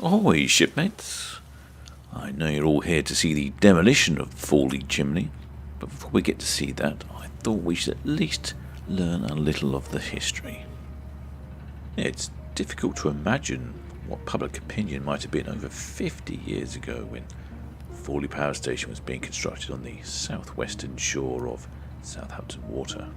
Ahoy, shipmates! I know you're all here to see the demolition of Fawley Chimney, but before we get to see that, I thought we should at least learn a little of the history. It's difficult to imagine what public opinion might have been over 50 years ago when Fawley Power Station was being constructed on the southwestern shore of Southampton Water.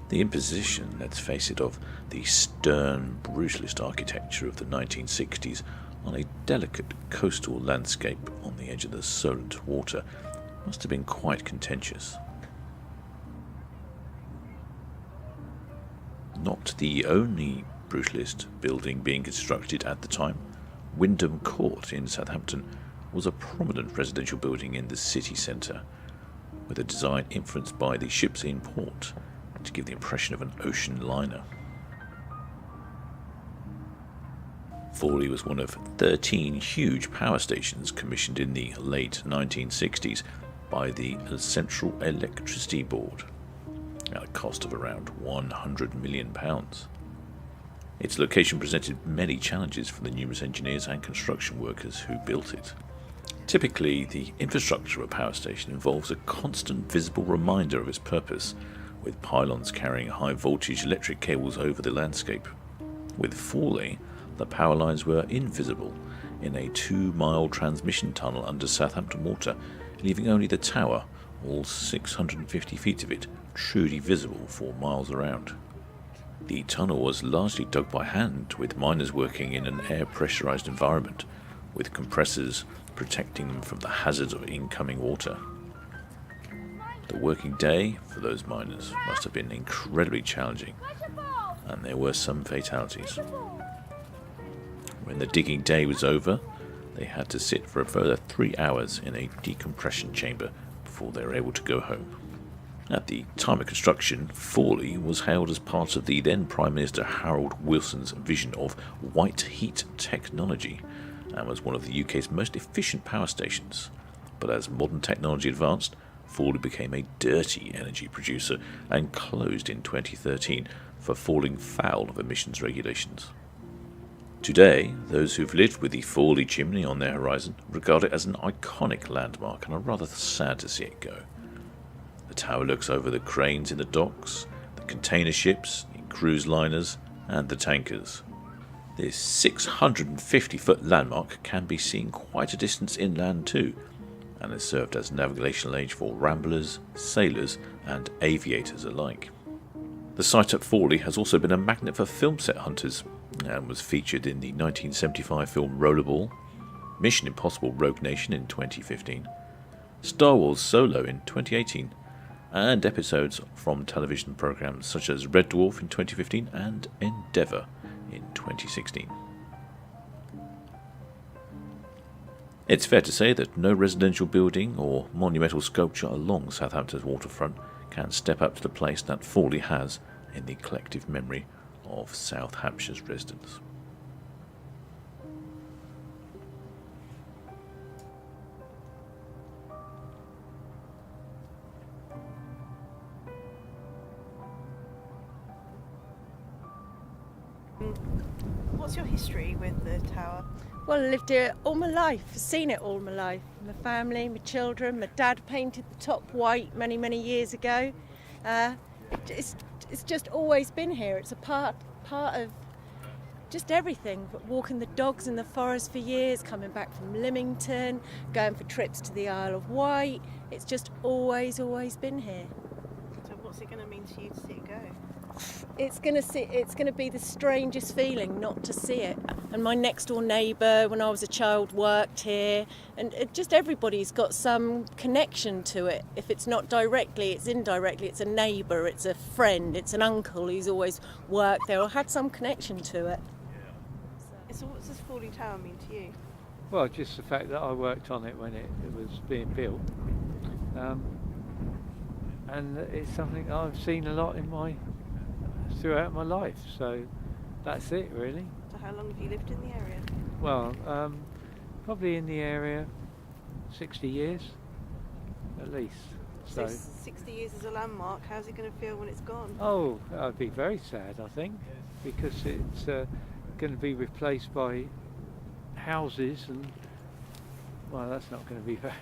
The imposition, let's face it, of the stern, brutalist architecture of the 1960s on a delicate coastal landscape on the edge of the Solent Water must have been quite contentious. Not the only brutalist building being constructed at the time, Wyndham Court in Southampton was a prominent residential building in the city centre, with a design influenced by the ships in port to give the impression of an ocean liner. Fawley was one of 13 huge power stations commissioned in the late 1960s by the Central Electricity Board at a cost of around £100 million. Its location presented many challenges for the numerous engineers and construction workers who built it. Typically, the infrastructure of a power station involves a constant visible reminder of its purpose, with pylons carrying high-voltage electric cables over the landscape. With Fawley, the power lines were invisible in a 2-mile transmission tunnel under Southampton Water, leaving only the tower, all 650 feet of it, truly visible for miles around. The tunnel was largely dug by hand, with miners working in an air-pressurised environment, with compressors protecting them from the hazards of incoming water. The working day for those miners must have been incredibly challenging, and there were some fatalities. When the digging day was over, they had to sit for a further 3 hours in a decompression chamber before they were able to go home. At the time of construction, Fawley was hailed as part of the then Prime Minister Harold Wilson's vision of white heat technology, and was one of the UK's most efficient power stations. But as modern technology advanced, Fawley became a dirty energy producer and closed in 2013 for falling foul of emissions regulations. Today, those who've lived with the Fawley chimney on their horizon regard it as an iconic landmark and are rather sad to see it go. The tower looks over the cranes in the docks, the container ships, the cruise liners and the tankers. This 650-foot landmark can be seen quite a distance inland too, and has served as navigational aid for ramblers, sailors and aviators alike. The site at Fawley has also been a magnet for film set hunters and was featured in the 1975 film Rollerball, Mission Impossible Rogue Nation in 2015, Star Wars Solo in 2018, and episodes from television programs such as Red Dwarf in 2015 and Endeavour in 2016. It's fair to say that no residential building or monumental sculpture along Southampton's waterfront can step up to the place that Fawley has in the collective memory of South Hampshire's residents. What's your history with the tower? Well, I lived here all my life, seen it all my life. My family, my children, my dad painted the top white many, many years ago. It's just always been here. It's a part of just everything. But walking the dogs in the forest for years, coming back from Lymington, going for trips to the Isle of Wight. It's just always been here. So what's it going to mean to you to see it go? It's going to be the strangest feeling not to see it. And my next door neighbour, when I was a child, worked here, and just everybody's got some connection to it. If it's not directly, it's indirectly. It's a neighbour, it's a friend, it's an uncle who's always worked there or had some connection to it. So what does Fawley Tower mean to you? Well, just the fact that I worked on it when it was being built, and it's something I've seen a lot throughout my life, so that's it really. So how long have you lived in the area? Well, probably in the area 60 years at least. So 60 years as a landmark, how's it going to feel when it's gone? Oh, I'd be very sad, I think, because it's going to be replaced by houses, and well, that's not going to be very.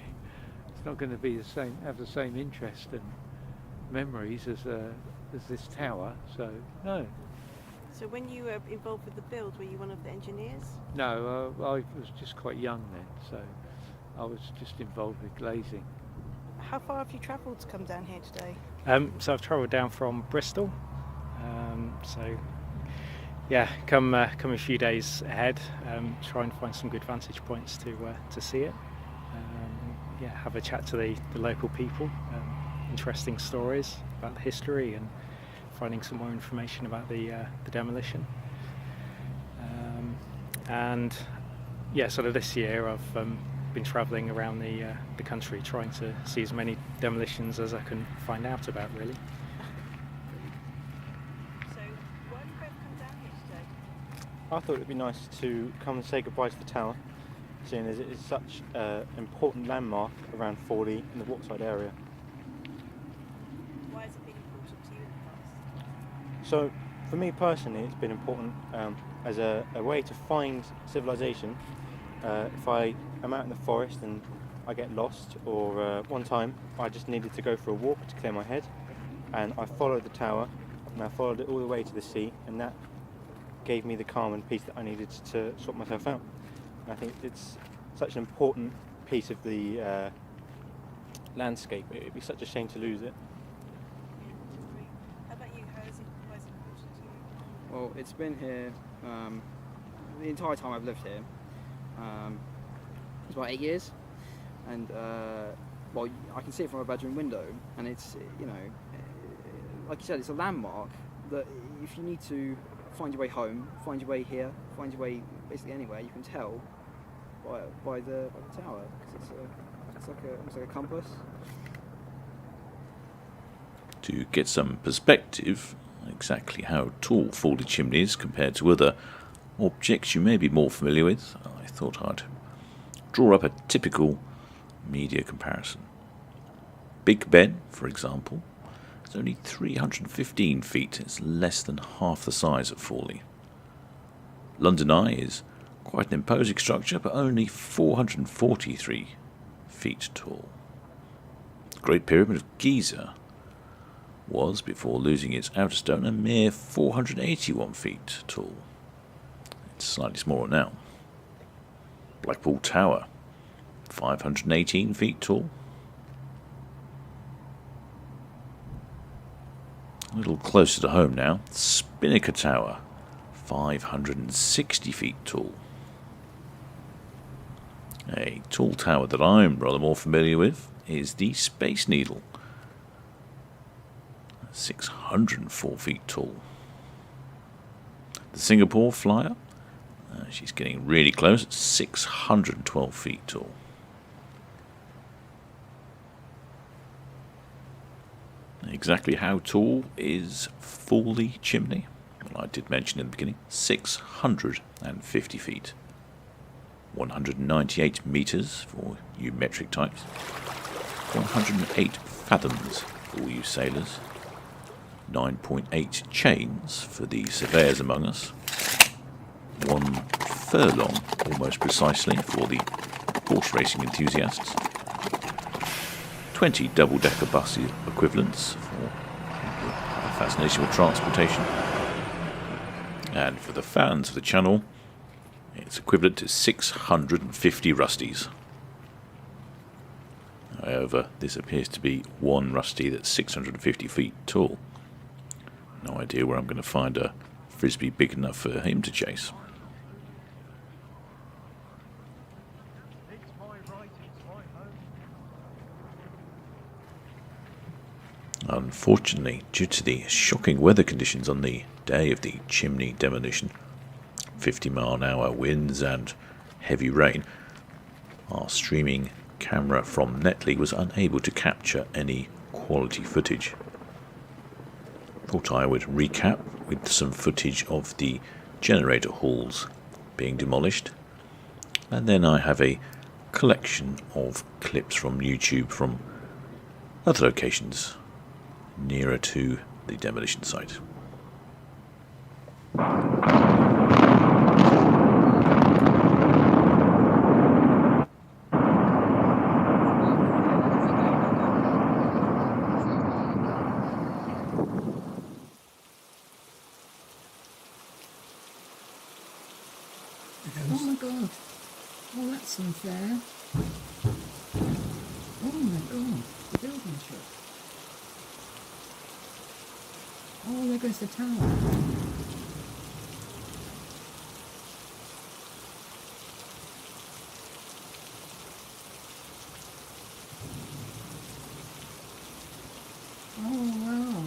It's not going to be the same, have the same interest and memories as this tower. So no. So when you were involved with the build, were you one of the engineers? No, I was just quite young then, so I was just involved with glazing. How far have you travelled to come down here today? So I've travelled down from Bristol. So yeah, come a few days ahead. Try and find some good vantage points to see it. Yeah, have a chat to the local people. Interesting stories about the history and finding some more information about the demolition. And yeah, sort of this year I've been travelling around the country trying to see as many demolitions as I can find out about, really. So why have you both come down here today? I thought it'd be nice to come and say goodbye to the tower, seeing as it is such an important landmark around Fawley and the Walkside area. Why has it been important to you in the past? So, for me personally, it's been important as a way to find civilization. If I am out in the forest and I get lost, or one time I just needed to go for a walk to clear my head, and I followed the tower, and I followed it all the way to the sea, and that gave me the calm and peace that I needed to sort myself out. And I think it's such an important piece of the landscape. It'd be such a shame to lose it. How about you? Why is it important to you? Well, it's been here the entire time I've lived here. It's about 8 years, and well, I can see it from a bedroom window, and it's, you know, like you said, it's a landmark that if you need to find your way home, find your way here, find your way basically anywhere, you can tell by the tower, because it's almost like a compass. To get some perspective, exactly how tall Fawley Chimney is compared to other objects you may be more familiar with, I thought I'd draw up a typical media comparison. Big Ben, for example, is only 315 feet. It's less than half the size of Fawley. London Eye is quite an imposing structure, but only 443 feet tall. The Great Pyramid of Giza was, before losing its outer stone, a mere 481 feet tall. It's slightly smaller now. Blackpool Tower, 518 feet tall. A little closer to home now, Spinnaker Tower, 560 feet tall. A tall tower that I'm rather more familiar with is the Space Needle, 604 feet tall. The Singapore Flyer, she's getting really close, 612 feet tall. Exactly how tall is Fawley Chimney? Well, I did mention in the beginning, 650 feet. 198 metres for you metric types. 108 fathoms for all you sailors. 9.8 chains for the surveyors among us. 1 furlong, almost precisely, for the horse racing enthusiasts. 20 double-decker bus equivalents for a fascination with transportation. And for the fans of the channel, it's equivalent to 650 Rusties. However, this appears to be one Rusty that's 650 feet tall. No idea where I'm going to find a frisbee big enough for him to chase. Unfortunately, due to the shocking weather conditions on the day of the Chimney demolition, 50-mile-an-hour winds and heavy rain, our streaming camera from Netley was unable to capture any quality footage. Thought I would recap with some footage of the generator halls being demolished, and then I have a collection of clips from YouTube from Other locations nearer to the demolition site. Oh my god. Oh, that's unfair. Oh my god. The building shook. Oh, there goes the tower. Oh, wow.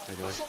There it goes.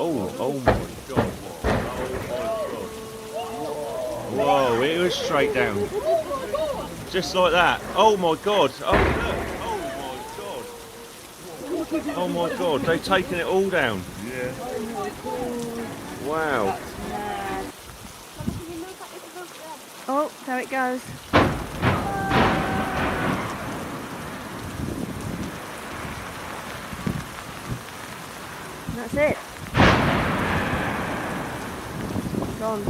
Oh my god. Whoa, it was straight down. Just like that. Oh my god. Oh look. Oh my god, they've taken it all down. Yeah. Wow. Oh, there it goes. That's it. Gone.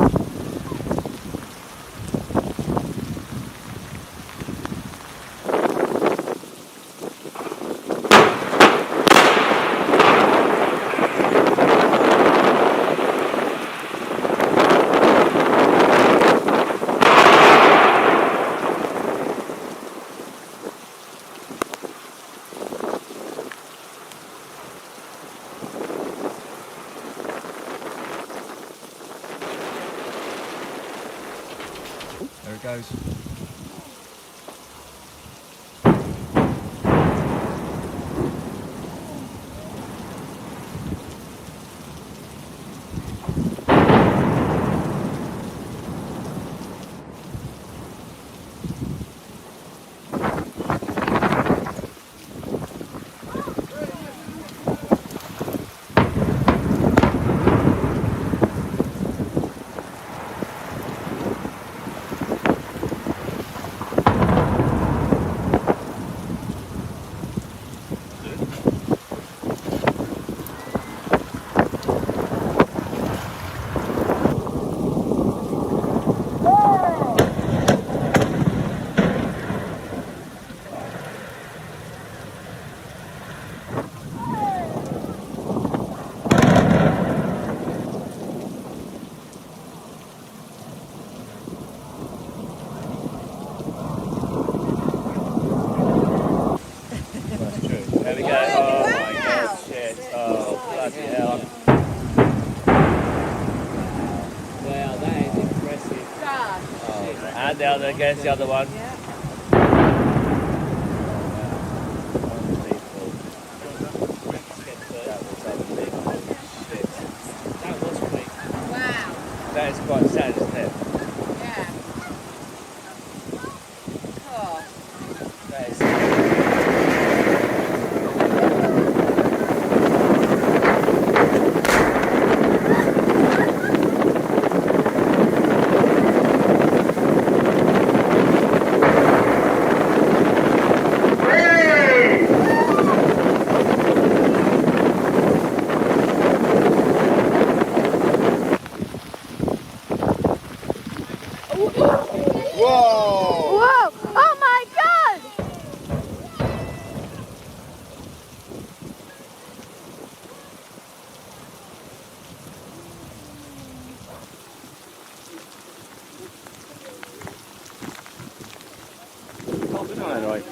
There it goes. There we go. Oh my god, shit. Oh, bloody hell. Wow, that is impressive. Oh, and the other against the other one. That was quick. Wow. That is quite sad, isn't it? Yeah. Oh. That is. Whoa! Oh my god! Can't be done, right?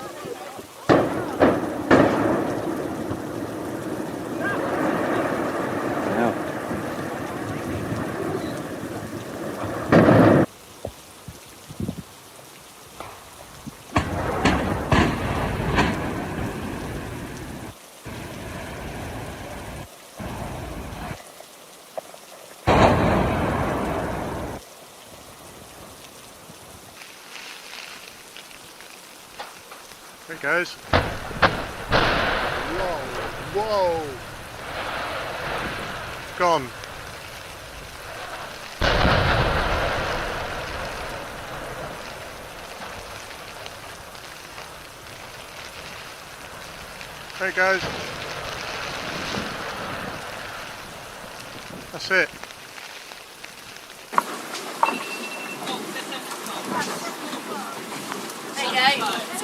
There it goes. Whoa, whoa. Gone. There it goes. That's it. Hey!